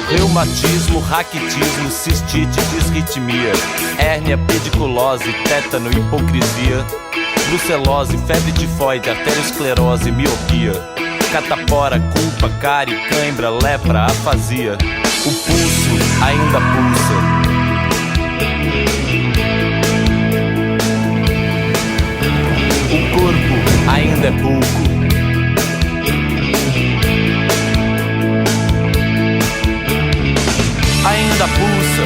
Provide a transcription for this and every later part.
Reumatismo, raquitismo, cistite, disritmia, hérnia, pediculose, tétano, hipocrisia, brucelose, febre tifoide, arteriosclerose, miopia, catapora, culpa, cárie, cãibra, lepra, afasia. O pulso ainda pulsa. O corpo ainda é pouco. Ainda pulsa.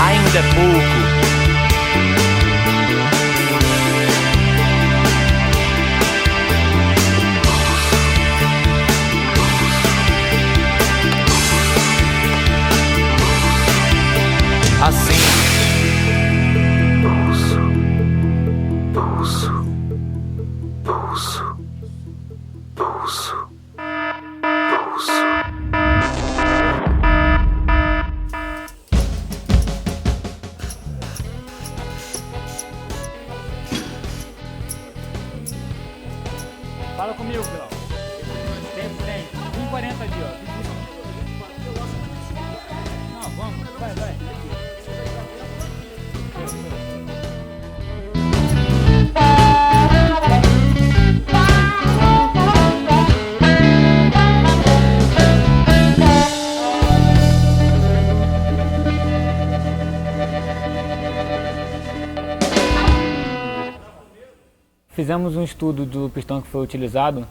Ainda é pouco. Assim. Pulso. Pulso. Pulso. Pulso. Pulso. Fala comigo, Bilal. Tem. 1,40 ali, ó. Não, vamos. Vai. Fizemos um estudo do pistão que foi utilizado,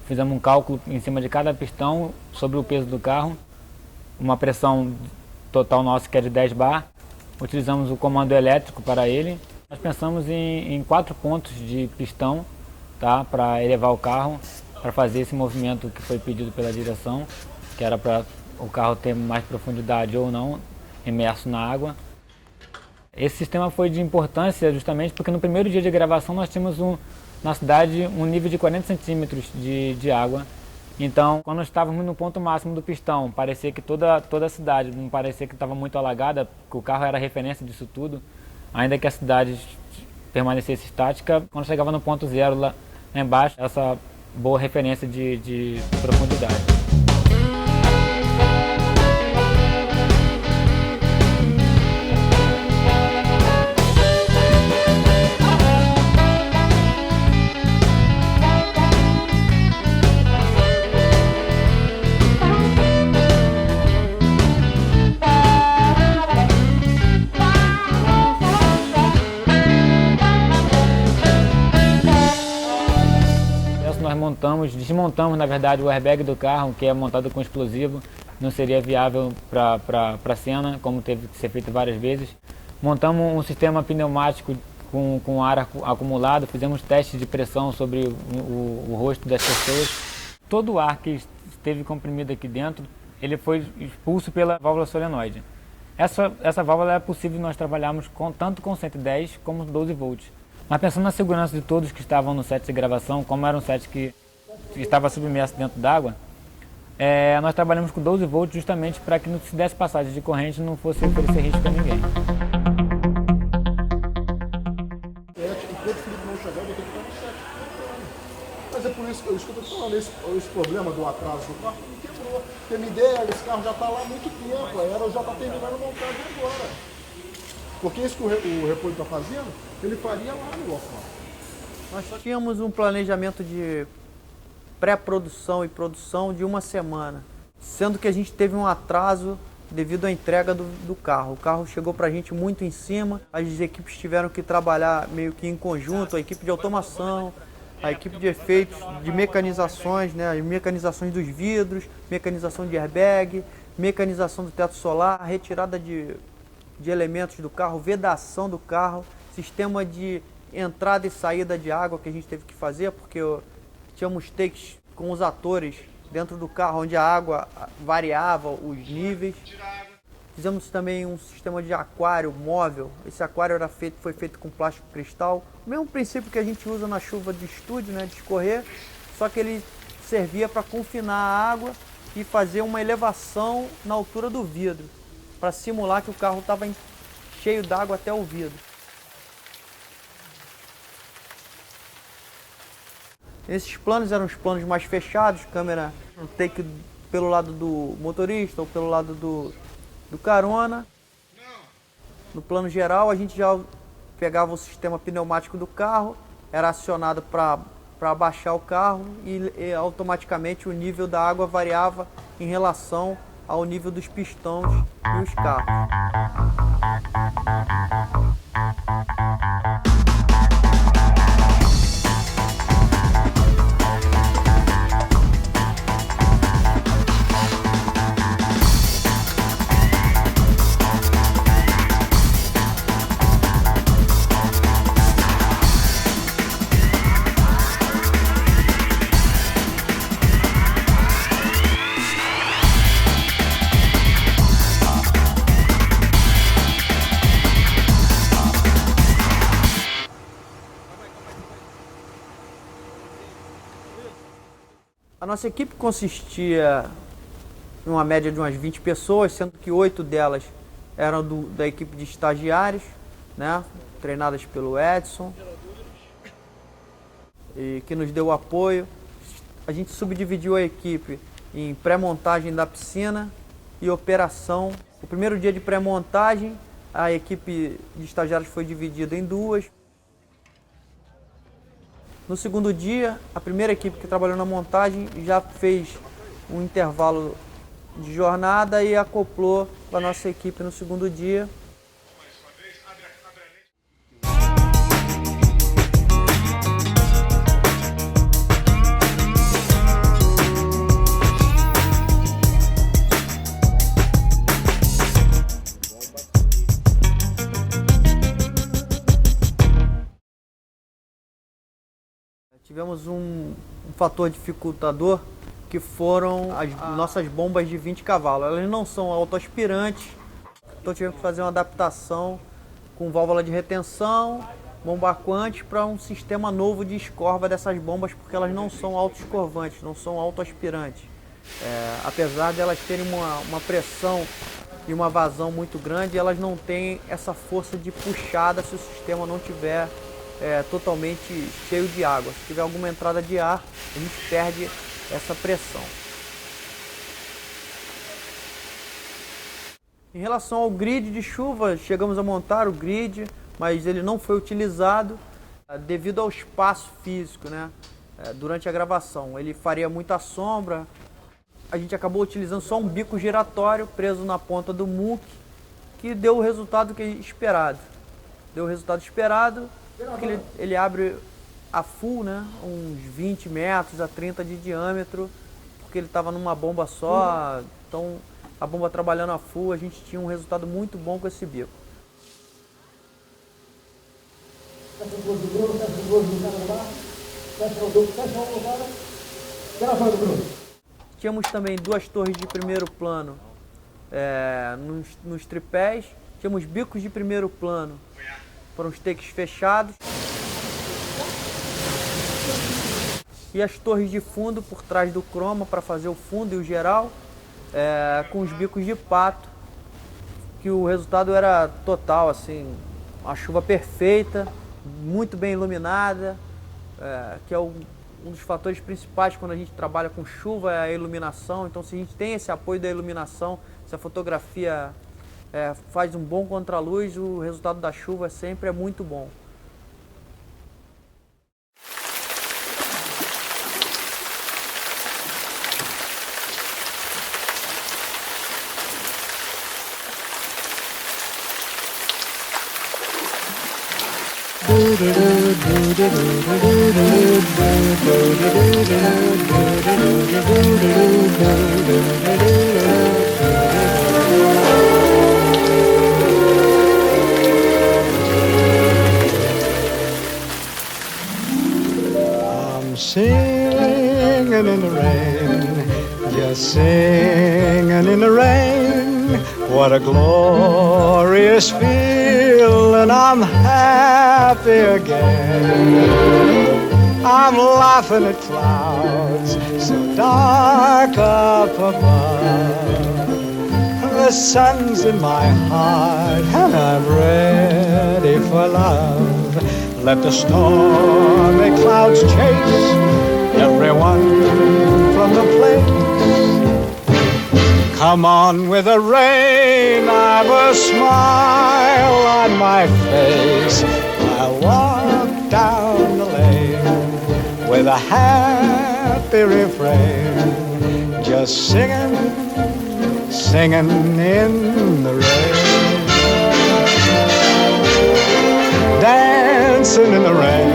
fizemos um cálculo em cima de cada pistão sobre o peso do carro, uma pressão total nossa que é de 10 bar, utilizamos o comando elétrico para ele. Nós pensamos em 4 pontos de pistão, tá, para elevar o carro, para fazer esse movimento que foi pedido pela direção, que era para o carro ter mais profundidade ou não, imerso na água. Esse sistema foi de importância justamente porque no primeiro dia de gravação nós tínhamos na cidade um nível de 40 centímetros de água. Então, quando nós estávamos no ponto máximo do pistão, parecia que toda a cidade, não parecia que estava muito alagada, que o carro era referência disso tudo, ainda que a cidade permanecesse estática, quando chegava no ponto zero lá embaixo, essa boa referência de profundidade. Nós desmontamos na verdade o airbag do carro, que é montado com explosivo, não seria viável para a cena, como teve que ser feito várias vezes. Montamos um sistema pneumático com ar acumulado, fizemos testes de pressão sobre o rosto das pessoas. Todo o ar que esteve comprimido aqui dentro, ele foi expulso pela válvula solenoide. Essa válvula é possível nós trabalharmos tanto com 110 como 12 volts. Mas pensando na segurança de todos que estavam no set de gravação, como era um set que estava submerso dentro d'água, nós trabalhamos com 12 volts justamente para que se desse passagem de corrente não fosse oferecer risco a ninguém. Enquanto o Felipe não chegar, eu vou ter que estar no set. Mas é por isso que eu estou falando, esse problema do atraso do carro não quebrou. Porque minha ideia era, esse carro já está lá há muito tempo, já está terminando a montagem agora. Porque isso que o repolho está fazendo, ele faria lá no local. Nós só tínhamos um planejamento de pré-produção e produção de uma semana, sendo que a gente teve um atraso devido à entrega do carro. O carro chegou para a gente muito em cima, as equipes tiveram que trabalhar meio que em conjunto, a equipe de automação, a equipe de efeitos, de mecanizações, né, as mecanizações dos vidros, mecanização de airbag, mecanização do teto solar, retirada de elementos do carro, vedação do carro, sistema de entrada e saída de água que a gente teve que fazer, porque tínhamos takes com os atores dentro do carro, onde a água variava os níveis. Fizemos também um sistema de aquário móvel. Esse aquário foi feito com plástico cristal. O mesmo princípio que a gente usa na chuva de estúdio, né, de escorrer, só que ele servia para confinar a água e fazer uma elevação na altura do vidro, para simular que o carro estava cheio d'água até o ouvido. Esses planos eram os planos mais fechados, câmera no take pelo lado do motorista ou pelo lado do carona. No plano geral, a gente já pegava o sistema pneumático do carro, era acionado para abaixar o carro e automaticamente o nível da água variava em relação ao nível dos pistões e os carros. A nossa equipe consistia em uma média de umas 20 pessoas, sendo que 8 delas eram da equipe de estagiários, né, treinadas pelo Edson, e que nos deu apoio. A gente subdividiu a equipe em pré-montagem da piscina e operação. O primeiro dia de pré-montagem, a equipe de estagiários foi dividida em duas. No segundo dia, a primeira equipe que trabalhou na montagem já fez um intervalo de jornada e acoplou com a nossa equipe no segundo dia. Tivemos um fator dificultador que foram as nossas bombas de 20 cavalos. Elas não são autoaspirantes, então tivemos que fazer uma adaptação com válvula de retenção, bomba quante para um sistema novo de escorva dessas bombas, porque elas não são autoescorvantes, não são autoaspirantes. Apesar de elas terem uma pressão e uma vazão muito grande, elas não têm essa força de puxada se o sistema não tiver totalmente cheio de água. Se tiver alguma entrada de ar, a gente perde essa pressão. Em relação ao grid de chuva, chegamos a montar o grid, mas ele não foi utilizado devido ao espaço físico, né? Durante a gravação. Ele faria muita sombra. A gente acabou utilizando só um bico giratório preso na ponta do muque, que deu o resultado esperado. Deu o resultado esperado. Porque ele abre a full, né, uns 20 metros a 30 de diâmetro, porque ele estava numa bomba só, então a bomba trabalhando a full, a gente tinha um resultado muito bom com esse bico. Tínhamos também duas torres de primeiro plano nos tripés, tínhamos bicos de primeiro plano para os takes fechados e as torres de fundo por trás do croma para fazer o fundo e o geral, com os bicos de pato, que o resultado era total, assim, uma chuva perfeita, muito bem iluminada, que é um dos fatores principais quando a gente trabalha com chuva, é a iluminação. Então, se a gente tem esse apoio da iluminação, se a fotografia faz um bom contraluz, o resultado da chuva sempre é muito bom. I'm singing in the rain, just singing in the rain. What a glorious feeling, I'm happy again. I'm laughing at clouds so dark up above. The sun's in my heart and I'm ready Let the stormy clouds chase everyone from the place. Come on with the rain, I've a smile on my face. I'll walk down the lane with a happy refrain, just singing, singing in the rain. Dancing in the rain.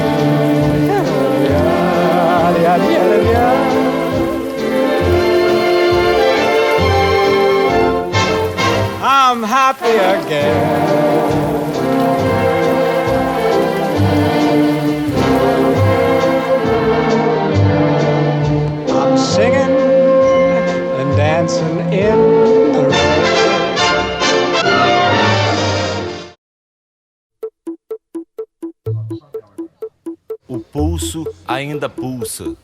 I'm happy again. I'm singing and dancing in the rain. O pulso ainda pulsa.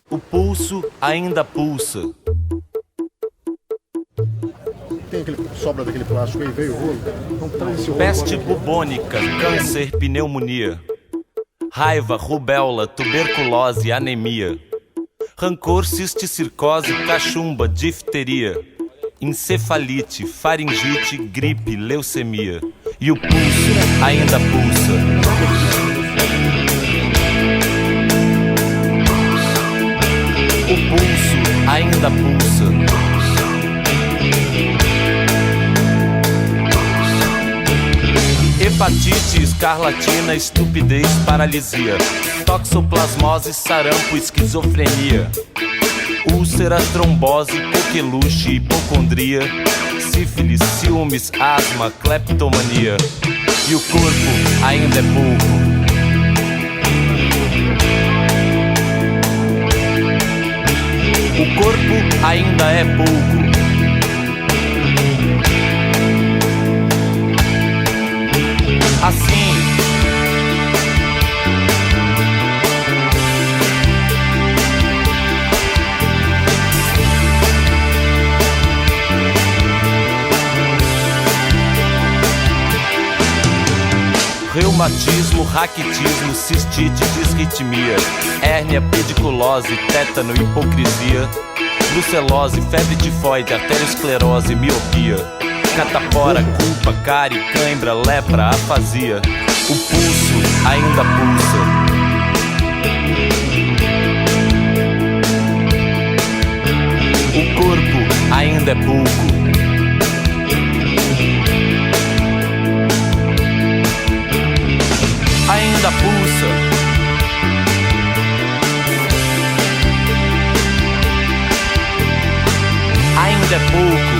O pulso ainda pulsa. Tem aquele sobra daquele plástico aí, veio o rolo. Não traz esse rolo. Peste bubônica, câncer, pneumonia. Raiva, rubéola, tuberculose, anemia. Rancor, cisticircose, cachumba, difteria. Encefalite, faringite, gripe, leucemia. E o pulso ainda pulsa. O pulso ainda pulsa. Hepatite, escarlatina, estupidez, paralisia. Toxoplasmose, sarampo, esquizofrenia. Úlceras, trombose, coqueluche, hipocondria. Sífilis, ciúmes, asma, cleptomania. E o corpo ainda é pouco. O corpo ainda é pouco. Assim, reumatismo, raquitismo, cistite, disritmia, hérnia, pediculose, tétano, hipocrisia, brucelose, febre tifoide, arteriosclerose, miopia, catapora, culpa, cárie, cãibra, lepra, afasia. O pulso ainda pulsa. O corpo ainda é pouco. Ainda pulsa. Ainda é pouco.